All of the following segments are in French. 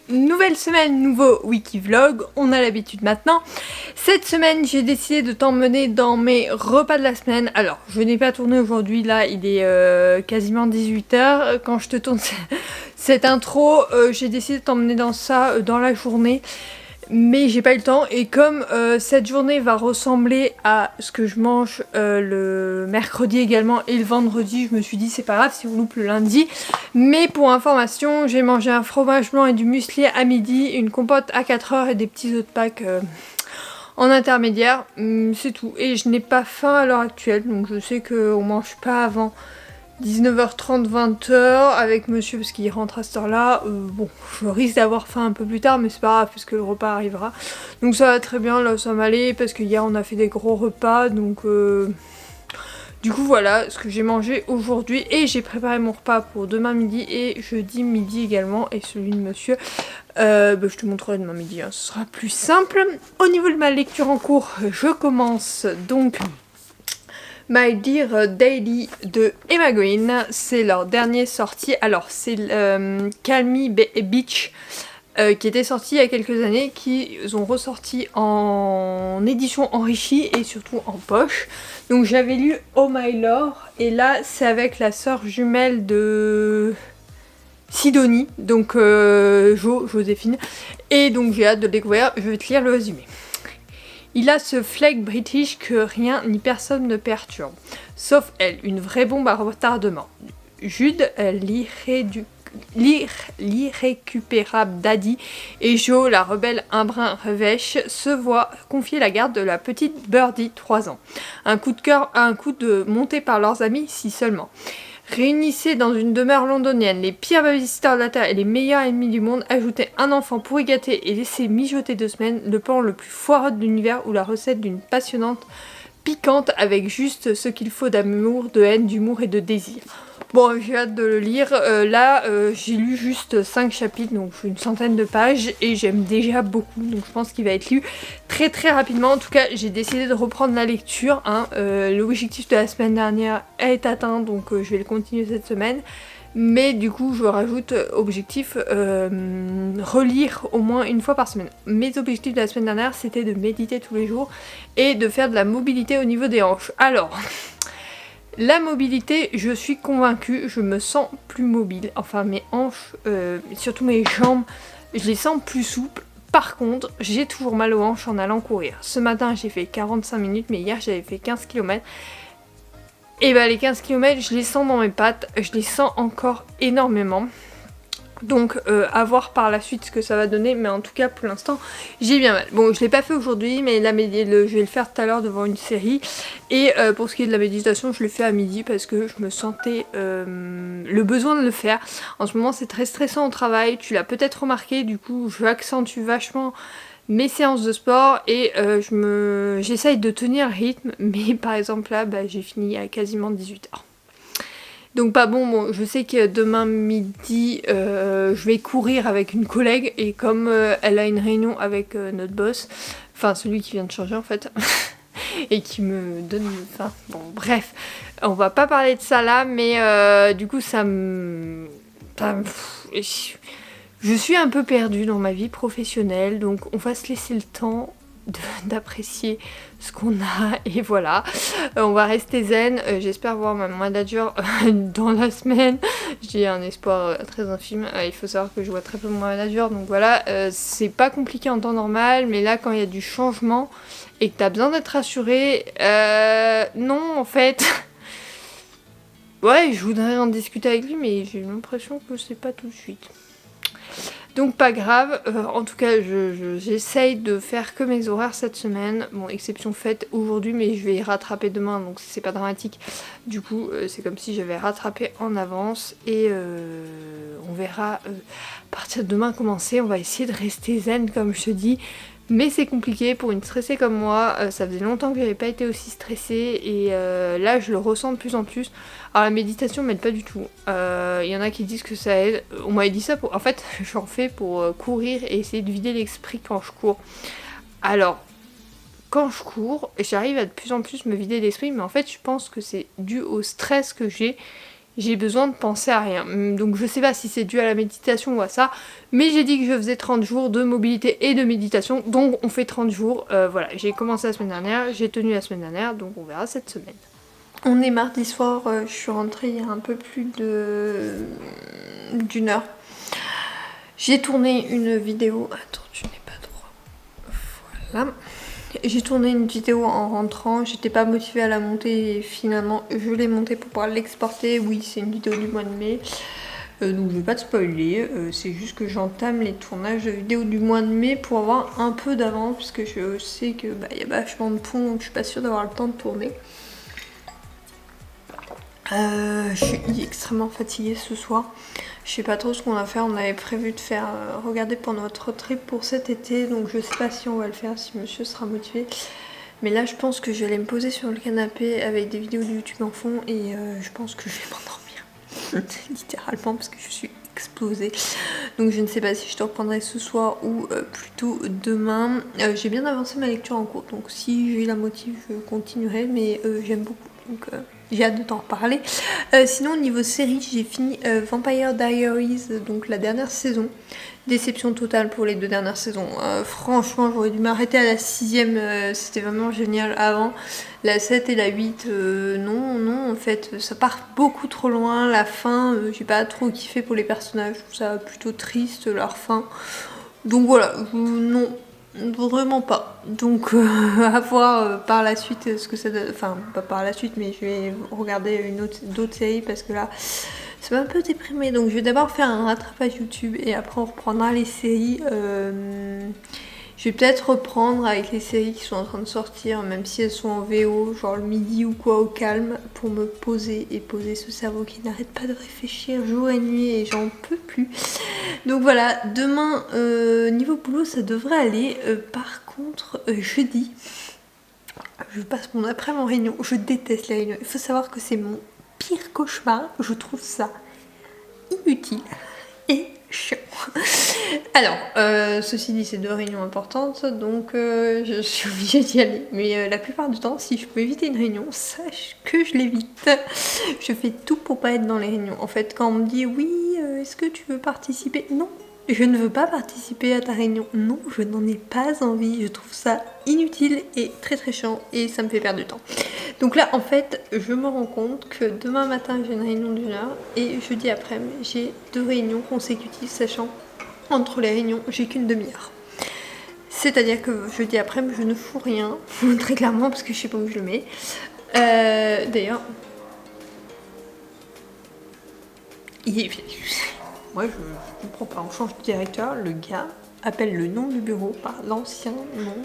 Nouvelle semaine, nouveau Wikivlog, on a l'habitude maintenant. Cette semaine, j'ai décidé de t'emmener dans mes repas de la semaine. Alors, je n'ai pas tourné aujourd'hui, là, il est quasiment 18 h. Quand je te tourne cette intro, j'ai décidé de t'emmener dans ça dans la journée. Mais j'ai pas eu le temps et comme cette journée va ressembler à ce que je mange le mercredi également et le vendredi, je me suis dit c'est pas grave si on loupe le lundi. Mais pour information, j'ai mangé un fromage blanc et du muesli à midi, une compote à 4 h et des petits œufs de Pâques en intermédiaire. C'est tout. Et je n'ai pas faim à l'heure actuelle, donc je sais qu'on mange pas avant 19h30, 20h avec monsieur parce qu'il rentre à cette heure-là. Bon, je risque d'avoir faim un peu plus tard, mais c'est pas grave parce que le repas arrivera. Donc ça va très bien, là ça m'allait parce que hier on a fait des gros repas. Donc du coup voilà ce que j'ai mangé aujourd'hui. Et j'ai préparé mon repas pour demain midi et jeudi midi également. Et celui de monsieur, je te montrerai demain midi, hein, ce sera plus simple. Au niveau de ma lecture en cours, je commence donc My Dear Daily de Emma Green, c'est leur dernier sorti. Alors c'est Calm Me Beach qui était sorti il y a quelques années, qu'ils ont ressorti en édition enrichie et surtout en poche. Donc j'avais lu Oh My Lord et là c'est avec la sœur jumelle de Sidonie, donc Joséphine. Et donc j'ai hâte de le découvrir, je vais te lire le résumé. Il a ce flegme british que rien ni personne ne perturbe, sauf elle, une vraie bombe à retardement. Jude, l'irrécupérable Daddy, et Jo, la rebelle Imbrin revêche, se voient confier la garde de la petite Birdie, 3 ans. Un coup de cœur, un coup de monté par leurs amis, si seulement. Réunissez dans une demeure londonienne les pires babysitters de la Terre et les meilleurs ennemis du monde, ajoutez un enfant pour y gâter et laisser mijoter 2 semaines, le pan le plus foireux de l'univers ou la recette d'une passionnante piquante avec juste ce qu'il faut d'amour, de haine, d'humour et de désir. Bon, j'ai hâte de le lire. J'ai lu juste 5 chapitres, donc une centaine de pages, et j'aime déjà beaucoup, donc je pense qu'il va être lu très très rapidement. En tout cas, j'ai décidé de reprendre la lecture. L'objectif de la semaine dernière est atteint, donc je vais le continuer cette semaine. Mais du coup, je rajoute objectif relire au moins une fois par semaine. Mes objectifs de la semaine dernière, c'était de méditer tous les jours et de faire de la mobilité au niveau des hanches. Alors... La mobilité, je suis convaincue, je me sens plus mobile. Enfin, mes hanches, surtout mes jambes, je les sens plus souples. Par contre, j'ai toujours mal aux hanches en allant courir. Ce matin, j'ai fait 45 minutes, mais hier, j'avais fait 15 km. Et bah, les 15 km, je les sens dans mes pattes, je les sens encore énormément. Donc à voir par la suite ce que ça va donner, mais en tout cas pour l'instant j'ai bien mal. Bon, je l'ai pas fait aujourd'hui, mais je vais le faire tout à l'heure devant une série. Et pour ce qui est de la méditation, je l'ai fait à midi parce que je me sentais le besoin de le faire. En ce moment c'est très stressant au travail, tu l'as peut-être remarqué, du coup je accentue vachement mes séances de sport et j'essaye de tenir le rythme, mais par exemple là j'ai fini à quasiment 18 h. Donc pas bon, je sais que demain midi, je vais courir avec une collègue et comme elle a une réunion avec notre boss, enfin celui qui vient de changer en fait, et qui me donne... Enfin bon bref, on va pas parler de ça là, mais du coup je suis un peu perdue dans ma vie professionnelle, donc on va se laisser le temps d'apprécier ce qu'on a et voilà, on va rester zen. J'espère voir ma manager dans la semaine, j'ai un espoir très infime. Il faut savoir que je vois très peu mon manager, donc voilà, c'est pas compliqué en temps normal, mais là quand il y a du changement et que t'as besoin d'être rassuré, non en fait. Ouais, je voudrais en discuter avec lui, mais j'ai l'impression que c'est pas tout de suite. Donc pas grave, en tout cas j'essaye de faire que mes horaires cette semaine. Bon, exception faite aujourd'hui, mais je vais rattraper demain, donc c'est pas dramatique. Du coup, c'est comme si j'avais rattrapé en avance et on verra à partir de demain commencer. On va essayer de rester zen comme je te dis. Mais c'est compliqué pour une stressée comme moi, ça faisait longtemps que j'avais pas été aussi stressée et là je le ressens de plus en plus. Alors la méditation m'aide pas du tout, il y en a qui disent que ça aide, on m'avait dit ça en fait j'en fais pour courir et essayer de vider l'esprit quand je cours. Alors quand je cours, j'arrive à de plus en plus me vider l'esprit, mais en fait je pense que c'est dû au stress que j'ai j'ai besoin de penser à rien. Donc je sais pas si c'est dû à la méditation ou à ça, mais j'ai dit que je faisais 30 jours de mobilité et de méditation, donc on fait 30 jours. Voilà, j'ai commencé la semaine dernière, j'ai tenu la semaine dernière, donc on verra cette semaine. On est mardi soir, je suis rentrée il y a un peu plus d'une heure. J'ai tourné une vidéo. Attends, tu n'es pas droit. Voilà. J'ai tourné une vidéo en rentrant, j'étais pas motivée à la monter et finalement je l'ai montée pour pouvoir l'exporter. Oui, c'est une vidéo du mois de mai, donc je vais pas te spoiler, c'est juste que j'entame les tournages de vidéos du mois de mai pour avoir un peu d'avance, parce que je sais que y a vachement de ponts, donc je suis pas sûre d'avoir le temps de tourner. Je suis extrêmement fatiguée ce soir. Je sais pas trop ce qu'on va faire. On avait prévu de faire regarder pour notre trip pour cet été. Donc je sais pas si on va le faire, si monsieur sera motivé. Mais là je pense que je vais aller me poser sur le canapé avec des vidéos de YouTube en fond. Et je pense que je vais m'endormir. Littéralement parce que je suis explosée. Donc je ne sais pas si je te reprendrai ce soir ou plutôt demain. J'ai bien avancé ma lecture en cours. Donc si j'ai la motive je continuerai. Mais j'aime beaucoup. Donc j'ai hâte de t'en reparler. Sinon au niveau série, j'ai fini Vampire Diaries, donc la dernière saison. Déception totale pour les 2 dernières saisons. Franchement j'aurais dû m'arrêter à la 6ème, c'était vraiment génial avant. La 7 et la 8, non en fait ça part beaucoup trop loin. La fin, j'ai pas trop kiffé pour les personnages, je trouve ça plutôt triste leur fin. Donc voilà, non. Vraiment pas. Donc à voir par la suite ce que ça donne. Enfin pas par la suite mais je vais regarder d'autres séries parce que là ça m'a un peu déprimée. Donc je vais d'abord faire un rattrapage YouTube et après on reprendra les séries. Je vais peut-être reprendre avec les séries qui sont en train de sortir, même si elles sont en VO, genre le midi ou quoi au calme, pour me poser et poser ce cerveau qui n'arrête pas de réfléchir jour et nuit et j'en peux plus. Donc voilà, demain, niveau boulot, ça devrait aller. Par contre, jeudi, je passe mon après-midi en réunion. Je déteste les réunions. Il faut savoir que c'est mon pire cauchemar. Je trouve ça inutile et chiant. Alors, ceci dit, c'est 2 réunions importantes, donc je suis obligée d'y aller. Mais la plupart du temps, si je peux éviter une réunion, sache que je l'évite. Je fais tout pour pas être dans les réunions. En fait, quand on me dit oui, est-ce que tu veux participer? Non, je ne veux pas participer à ta réunion. Non, je n'en ai pas envie. Je trouve ça inutile et très très chiant et ça me fait perdre du temps. Donc là, en fait, je me rends compte que demain matin, j'ai une réunion d'1 heure et jeudi après-midi, j'ai 2 réunions consécutives, sachant entre les réunions, j'ai qu'une demi-heure. C'est-à-dire que jeudi après-midi, je ne fous rien, très clairement, parce que je sais pas où je le mets. D'ailleurs, moi je comprends pas, on change de directeur, le gars appelle le nom du bureau par l'ancien nom,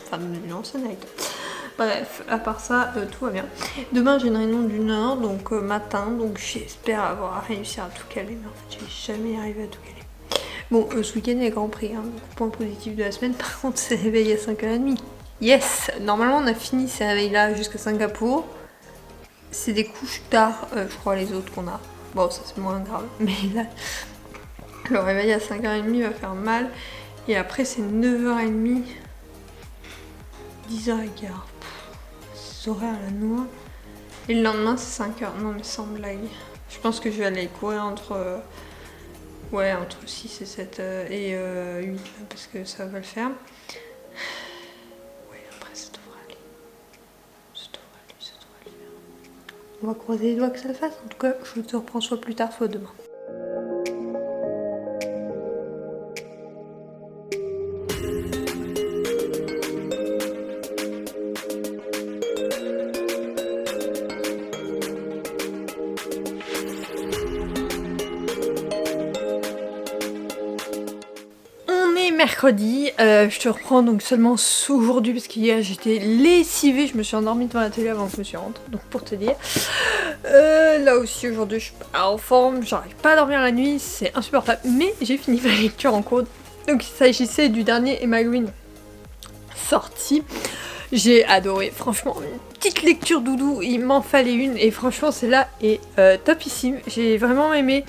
enfin l'ancien directeur. Bref, à part ça, tout va bien. Demain j'ai une réunion d'1 heure, donc matin, donc j'espère avoir réussi à tout caler, mais en fait j'ai jamais arrivé à tout caler. Bon, ce week-end il y a Grand Prix, hein, donc point positif de la semaine, par contre c'est réveillé à 5h30. Yes! Normalement on a fini ces réveils-là jusqu'à Singapour. C'est des couches tard, je crois, les autres qu'on a. Bon, ça c'est moins grave, mais là, le réveil à 5h30 va faire mal. Et après c'est 9h30, 10h et quart. Ces horaires à la noix. Et le lendemain c'est 5h. Non mais sans blague. Je pense que je vais aller courir entre 6 et 7 et 8 là, parce que ça va le faire. Ouais, après ça devrait aller. Ça devrait le faire. On va croiser les doigts que ça le fasse. En tout cas, je te reprends soit plus tard, soit demain. Mercredi, je te reprends donc seulement aujourd'hui parce qu'hier j'étais lessivée, je me suis endormie devant la télé avant que je me suis rentrée, donc pour te dire. Là aussi aujourd'hui je suis pas en forme, j'arrive pas à dormir la nuit, c'est insupportable, mais j'ai fini ma lecture en cours. Donc il s'agissait du dernier Emma Green sorti. J'ai adoré, franchement, une petite lecture doudou, il m'en fallait une et franchement celle-là est topissime. J'ai vraiment aimé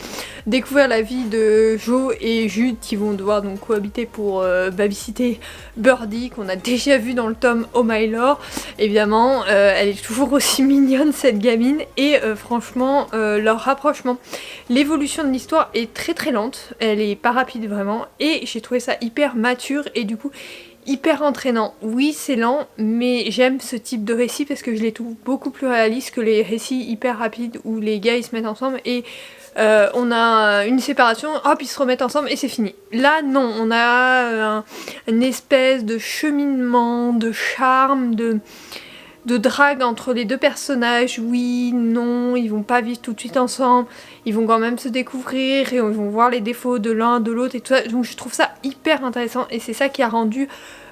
découvrir la vie de Jo et Jude qui vont devoir donc cohabiter pour babysitter Birdie qu'on a déjà vu dans le tome Oh My Lord. Évidemment, elle est toujours aussi mignonne cette gamine et franchement leur rapprochement. L'évolution de l'histoire est très lente, elle est pas rapide vraiment et j'ai trouvé ça hyper mature et du coup hyper entraînant. Oui, c'est lent, mais j'aime ce type de récit parce que je les trouve beaucoup plus réalistes que les récits hyper rapides où les gars ils se mettent ensemble et on a une séparation, hop ils se remettent ensemble et c'est fini. Là non, on a une espèce de cheminement, de charme, de drague entre les deux personnages. Oui, non, ils vont pas vivre tout de suite ensemble, ils vont quand même se découvrir et ils vont voir les défauts de l'un, de l'autre et tout ça. Donc je trouve ça hyper intéressant et c'est ça qui a rendu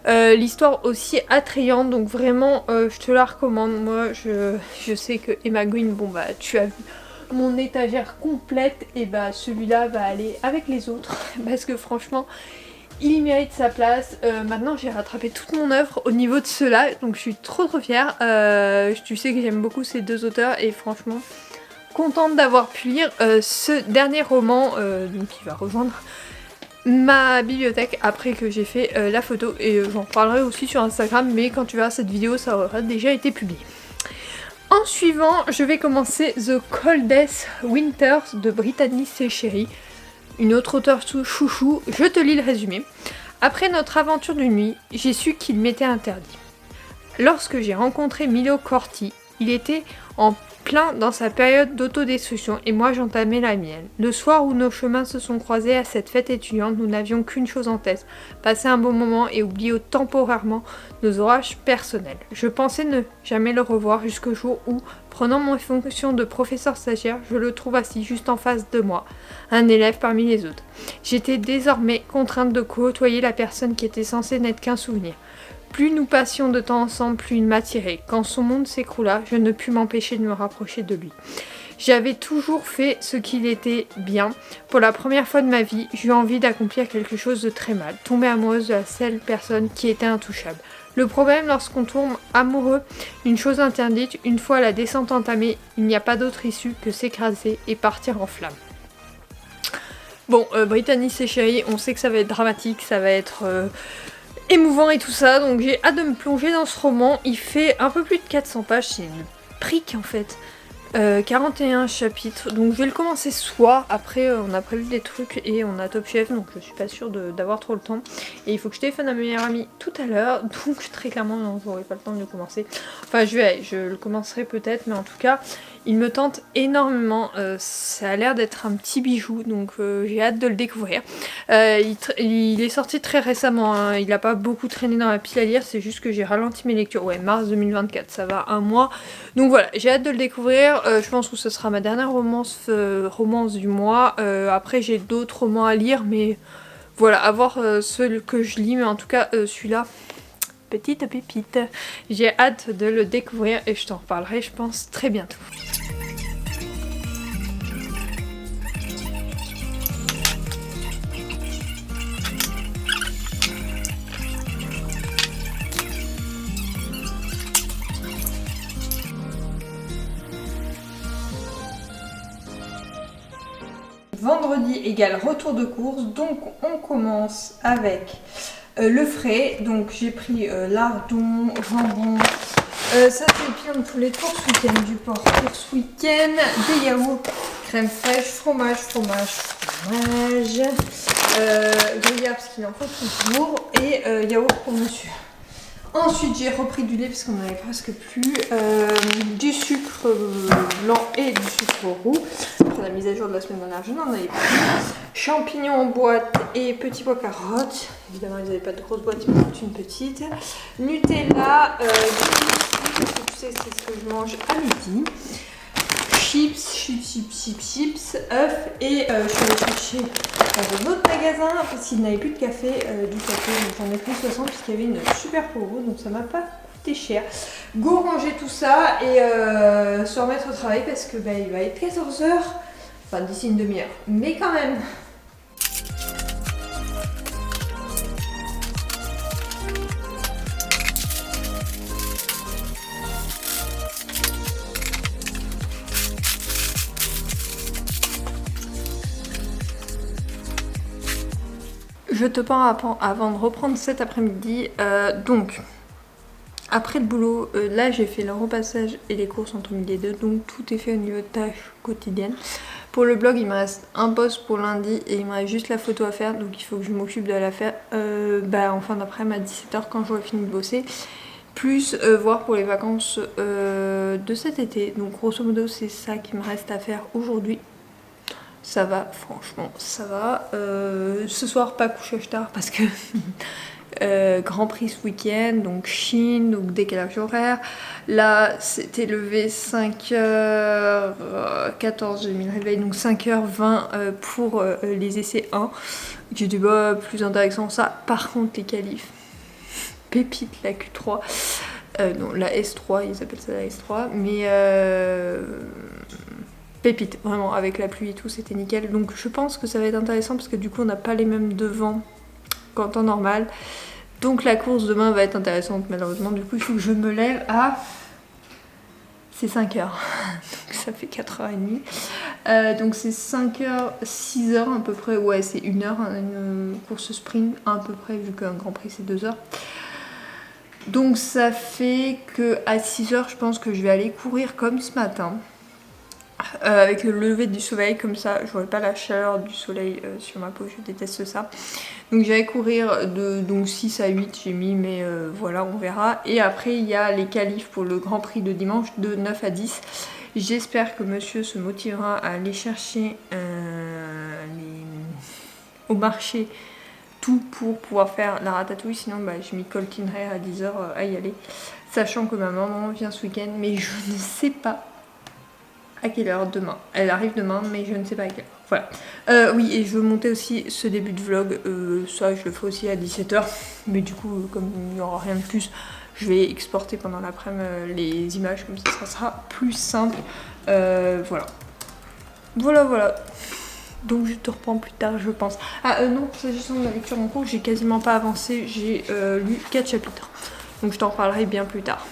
l'histoire aussi attrayante. Donc vraiment, je te la recommande. Moi, je sais que Emma Green, bon bah tu as vu mon étagère complète et bah celui-là va aller avec les autres parce que franchement il mérite sa place. Maintenant j'ai rattrapé toute mon œuvre au niveau de ceux-là, donc je suis trop fière. Tu sais que j'aime beaucoup ces deux auteurs et franchement contente d'avoir pu lire ce dernier roman donc qui va rejoindre ma bibliothèque après que j'ai fait la photo et j'en parlerai aussi sur Instagram, mais quand tu verras cette vidéo ça aura déjà été publié. En suivant, je vais commencer The Coldest Winters de Brittany C. Sherry, une autre auteure chouchou. Je te lis le résumé. Après notre aventure de nuit, j'ai su qu'il m'était interdit. Lorsque j'ai rencontré Milo Corti, il était en plein dans sa période d'autodestruction et moi j'entamais la mienne. Le soir où nos chemins se sont croisés à cette fête étudiante, nous n'avions qu'une chose en tête, passer un bon moment et oublier temporairement nos orages personnels. Je pensais ne jamais le revoir jusqu'au jour où, prenant mon fonction de professeur stagiaire, je le trouve assis juste en face de moi, un élève parmi les autres. J'étais désormais contrainte de côtoyer la personne qui était censée n'être qu'un souvenir. Plus nous passions de temps ensemble, plus il m'attirait. Quand son monde s'écroula, je ne pus m'empêcher de me rapprocher de lui. J'avais toujours fait ce qu'il était bien. Pour la première fois de ma vie, j'eus envie d'accomplir quelque chose de très mal, tomber amoureuse de la seule personne qui était intouchable. Le problème lorsqu'on tombe amoureux d'une chose interdite, une fois la descente entamée, il n'y a pas d'autre issue que s'écraser et partir en flammes. Bon, Brittany C. Sherry, on sait que ça va être dramatique, ça va être émouvant et tout ça, donc j'ai hâte de me plonger dans ce roman. Il fait un peu plus de 400 pages, c'est une brique en fait. 41 chapitres, donc je vais le commencer ce soir. Après on a prévu des trucs et on a Top Chef, donc je suis pas sûre d'avoir trop le temps et il faut que je téléphone à ma meilleure amie tout à l'heure, donc très clairement non, j'aurai pas le temps de le commencer. Enfin je le commencerai peut-être, mais en tout cas il me tente énormément. Ça a l'air d'être un petit bijou, donc j'ai hâte de le découvrir. Il est sorti très récemment, hein. Il a pas beaucoup traîné dans la pile à lire, c'est juste que j'ai ralenti mes lectures. Ouais, mars 2024, ça va un mois, donc voilà, j'ai hâte de le découvrir. Je pense que ce sera ma dernière romance du mois. Après j'ai d'autres romans à lire, mais voilà, à voir ceux que je lis, mais en tout cas celui-là, petite pépite. J'ai hâte de le découvrir et je t'en reparlerai je pense très bientôt. Vendredi égale retour de course, donc on commence avec le frais. Donc j'ai pris lardon, jambon, ça c'est le pire de tous les tours ce week-end, du porc pour ce week-end, des yaourts, crème fraîche, fromage, gruyère parce qu'il en faut toujours, et yaourt pour monsieur. Ensuite j'ai repris du lait parce qu'on n'en avait presque plus, du sucre blanc et du sucre roux. Après la mise à jour de la semaine dernière je n'en avais plus. Champignons en boîte et petits pois carottes. Évidemment ils n'avaient pas de grosse boîte, ils m'ont une petite. Nutella, du parce que tu sais c'est ce que je mange à midi. Chips, œufs et je suis allée chercher dans un autre magasin parce qu'il n'avait plus de café, donc j'en ai pris 60 puisqu'il y avait une super promo, donc ça m'a pas coûté cher. Go ranger tout ça et se remettre au travail parce que il va être 14 h, enfin d'ici une demi-heure, mais quand même. je te parle avant de reprendre cet après-midi. Donc, après le boulot, là j'ai fait le repassage et les courses entre midi et deux, donc tout est fait au niveau de tâches quotidiennes. Pour le blog, il me reste un post pour lundi et il me reste juste la photo à faire, donc il faut que je m'occupe de la faire en fin d'après-midi à 17h quand j'aurai fini de bosser. Plus voir pour les vacances de cet été. Donc grosso modo c'est ça qui me reste à faire aujourd'hui. Ça va, franchement, ça va. Ce soir, pas couchage tard parce que Grand Prix ce week-end, donc Chine, donc décalage horaire. Là, c'était levé 5h14, j'ai mis le réveil, donc 5h20 pour les essais 1. J'ai dit, bah, plus intéressant ça. Par contre, les qualifs, pépite la Q3. Non, la S3, ils appellent ça la S3, mais pépite, vraiment, avec la pluie et tout, c'était nickel. Donc je pense que ça va être intéressant parce que du coup, on n'a pas les mêmes devants qu'en temps normal. Donc la course demain va être intéressante, malheureusement. Du coup, il faut que je me lève à... C'est 5h, donc ça fait 4h30. Donc c'est 5h, 6h à peu près, ouais, c'est 1h, une course sprint à peu près, vu qu'un Grand Prix c'est 2h. Donc ça fait que à 6h, je pense que je vais aller courir comme ce matin. Avec le lever du soleil, comme ça, j'aurai pas la chaleur du soleil sur ma peau, je déteste ça. Donc j'allais courir de donc 6 à 8, j'ai mis, mais voilà, on verra. Et après, il y a les qualifs pour le Grand Prix de dimanche de 9 à 10. J'espère que monsieur se motivera à aller chercher au marché tout pour pouvoir faire la ratatouille, sinon bah, je m'y coltinerai à 10h à y aller, sachant que ma maman vient ce week-end, mais je ne sais pas à quelle heure demain. Elle arrive demain, mais je ne sais pas à quelle heure. Voilà. Oui, et je veux monter aussi ce début de vlog, ça je le fais aussi à 17h, mais du coup, comme il n'y aura rien de plus, je vais exporter pendant l'après-midi les images, comme ça sera plus simple. Voilà. Voilà. Donc je te reprends plus tard, je pense. Ah non, s'agissant de la lecture en cours, j'ai quasiment pas avancé, j'ai lu 4 chapitres. Donc je t'en reparlerai bien plus tard.